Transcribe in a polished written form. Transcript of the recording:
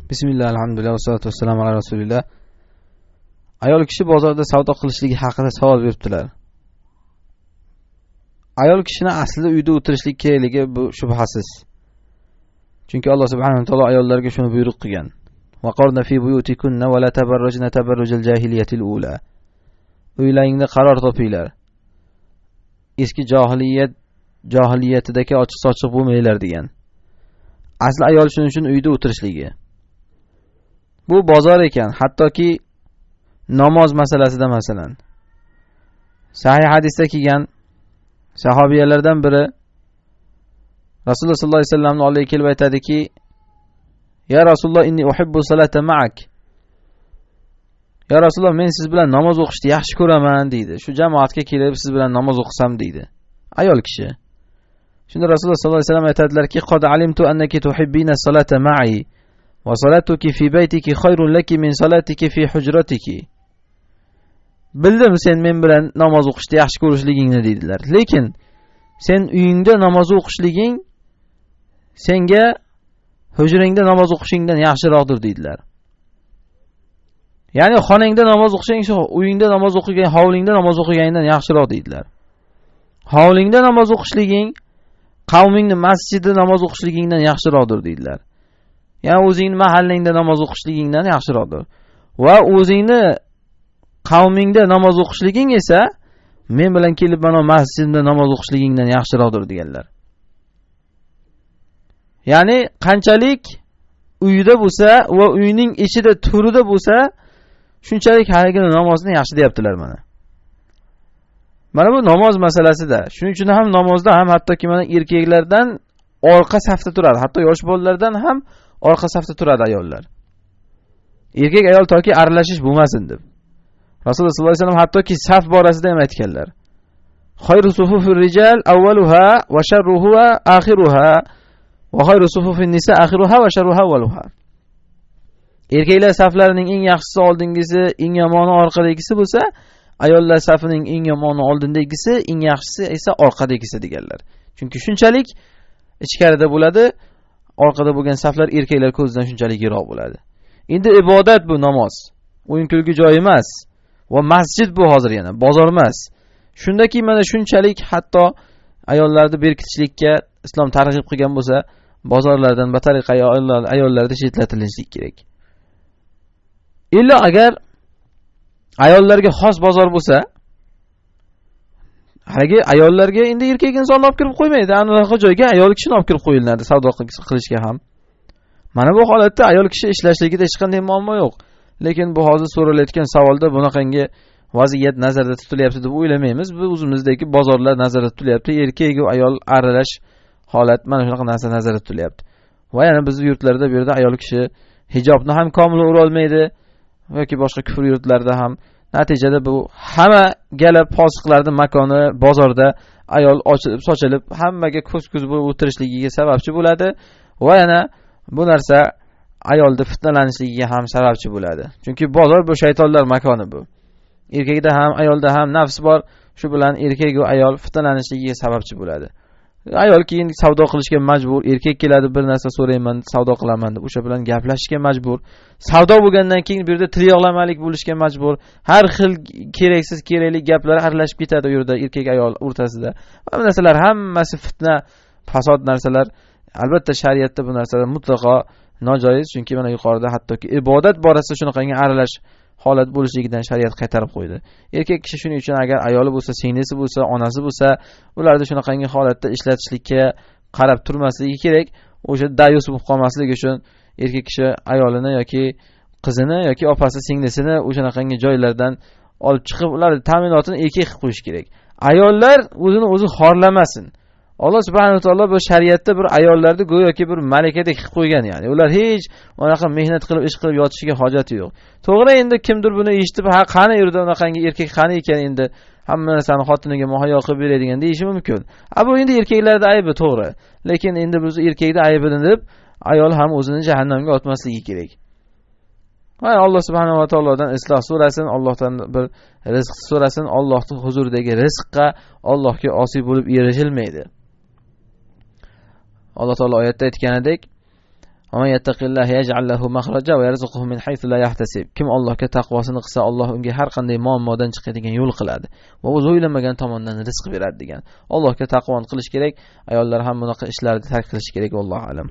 Bismillah, alhamdulillah, vassalatu vassalamu ala rasulillah. Ayol kishi bozorda savdo qilishligi haqida savol beribdilar. Ayol kishini aslida uyda o'tirishlik kerakligi bu shubhasiz. Chunki Alloh subhanahu va taolo ayollarga shuni buyruq qilgan. Va qarna fi buyutikunna va la tabarrujna tabarrujal jahiliyatil ula. Uylaringda qaror topinglar. Eski jahiliyatidagi ochiq-sochiq bo'lmanglar degan. Asli ayol shuning uchun uyda o'tirishligi. Bu bozor ekan, hattoki namoz masalasida masalan. Sahih hadisda kelgan sahobiyalardan biri Rasululloh sollallohu alayhi vasallamning oldiga kelib aytadiki: "Ya Rasululloh, inni uhibbu salata ma'ak." Ya Rasululloh, men siz bilan namoz o'qishni yaxshi ko'raman deydi. Shu jamoatga kelib siz bilan namoz o'qisam deydi. Ayol kishi. Shunda Rasululloh sollallohu alayhi vasallam aytadilarki: "Qad alimtu annaki tuhibbina salata ma'i va salatuki fi baytiki khayrun laki min salatiki fi hujratiki." Bildim sen men bilan namoz o'qishni yaxshi ko'rishligingni dedilar. Lekin sen uyingda namoz o'qishliging senga hujringda namoz o'qishingdan yaxshiroqdir dedilar. Ya'ni xonangda namoz o'qishing shu uyingda namoz o'qigan, hovlingda namoz o'qiganingdan yaxshiroq dedilar. Hovlingda namoz o'qishliging qavmingni masjidida namoz o'qishligingdan yaxshiroqdir dedilar. Ya'ni o'zingni mahallangda namoz o'qishligingdan yaxshiroqdir. Va o'zingni qavmingda namoz o'qishliging esa men bilan kelib mana masjidimda namoz o'qishligingdan yaxshiroqdir deganlar. Ya'ni qanchalik uyda bo'lsa va uyning ichida turida bo'lsa, shunchalik haligi namozni yaxshi deyaptilar mana. Mana bu namoz masalasida. Shuning uchun ham namozda ham hattoki mana erkaklardan orqa safda turadi. Hatto yosh bolalardan ham orqa safda turadi ayollar. Erkak ayol toki aralashish bo'lmasin deb. Rasululloh sollallohu alayhi vasallam hattoki saf borasida ham aytganlar. Xayru sufufir rijal awwaluha va sharruha akhiruha va xayru sufufin nisa akhiruha va sharruha awwaluha. Erkaklar saflarining eng yaxshisi oldingisi, eng yomoni orqadagisi bo'lsa, ayollar safining eng yomoni oldindagisi, eng yaxshisi esa orqadagisi deganlar. Chunki shunchalik ichkarida bo'ladi, orqada bo'lgan saflar erkaklar ko'zidan shunchalik yiroq bo'ladi. Endi ibodat bu namoz. O'yin kulgi joyi emas. Va masjid bu hozir yana, bozor emas. Shundaki mana shunchalik hatto ayollarni berkitishlikka islom targ'ib qilgan bo'lsa, bozorlardan batariqa ayollarda chetlatilishlik kerak. Illa agar ayollarga xos bozor bo'lsa, haligi ayollarga endi erkak inson olib kirib qo'ymaydi. Anaqa joyga ayol kishini olib kirib qo'yiladi savdo qilishga ham. Mana bu holatda ayol kishi ishlashligida hech qanday muammo yo'q. Lekin bu hozir so'ralayotgan savolda bunaqangi vaziyat nazarda tutilyapti deb o'ylamaymiz. Bu o'zimizdagi bozorlar nazarda tutilyapti. Erkak va ayol aralash holat mana shunaqa narsa nazarda tutilyapti. Va yana bizning yurtlarda bu yerda ayol kishi hijobni ham komil o'ra olmaydi yoki boshqa kufr yurtlarda ham. Natijada bu hamma gala fosiqlarning makoni bozorda ayol ochilib, sochilib, hammaga ko'z-ko'z bo'lib o'tirishligiga sababchi bo'ladi va yana bu narsa ayolda fitnalanishligiga ham sababchi bo'ladi. Chunki bozor bu shaytonlar makoni bu. Erkakda ham, ayolda ham nafs bor. Shu bilan erkak va ayol fitnalanishligiga sababchi bo'ladi. Ayol keyin savdo qilishga majbur, erkak keladi bir narsa so'rayman, savdo qilaman deb o'sha bilan gaplashishga majbur. Savdo bo'lgandan keyin bu yerda tilyog'lamalik bo'lishga majbur. Har xil keraksiz, kerakli gaplar aralashib ketadi u yerda erkak ayol o'rtasida. Bu narsalar hammasi fitna, fasod narsalar. Albatta shariatda bu narsalar mutlaqo nojoiz, chunki mana yuqorida hattoki ibodat borasida shunaqangi aralash holat bo'lishligidan shariat qaytarib qo'ydi. Erkak kishi shuning uchun agar ayoli bo'lsa, singlisi bo'lsa, onasi bo'lsa, ularni shunaqangi holatda ishlatishlikka qarab turmasligi kerak. O'sha dayus bo'lib qolmasligi uchun erkak kishi ayolini yoki qizini yoki opasi, singlisini o'shanaqangi joylardan olib chiqib, ularning ta'minotini erkak qilib qo'yish kerak. Ayollar o'zini o'zi xorlamasin. Alloh subhanahu va taolo bu shariatda bir ayollarni go'yoki bir malakadek qilib qo'ygan, ya'ni ular hech unaqa mehnat qilib, ish qilib yotishiga hojati yo'q. To'g'ri, endi kimdir buni eshitib, ha qani yurda unaqangi erkak qani ekan, endi hamma narsani xotiniga muhayyo qilib beradigan deyishi mumkin. Bu endi erkaklarda aybi to'g'ri. Lekin endi biz erkakning aybini deb ayol ham o'zini jahannamga otmasligi kerak. Va Alloh subhanahu va taolodan isloh so'rasin, Allohdan bir rizq so'rasin. Allohning huzuridagi rizqqa Allohga osiy bo'lib erishilmaydi. Alloh taolo oyatda aytganidek, Kim Allohga taqvosini qilsa, Alloh unga har qanday muammodan chiqadigan yo'l qiladi va o'zi o'ylamagan tomondan rizq beradi degan. Allohga taqvoni qilish kerak, ayollar ham bunaqa ishlarni tark qilish kerak, vallohu alam.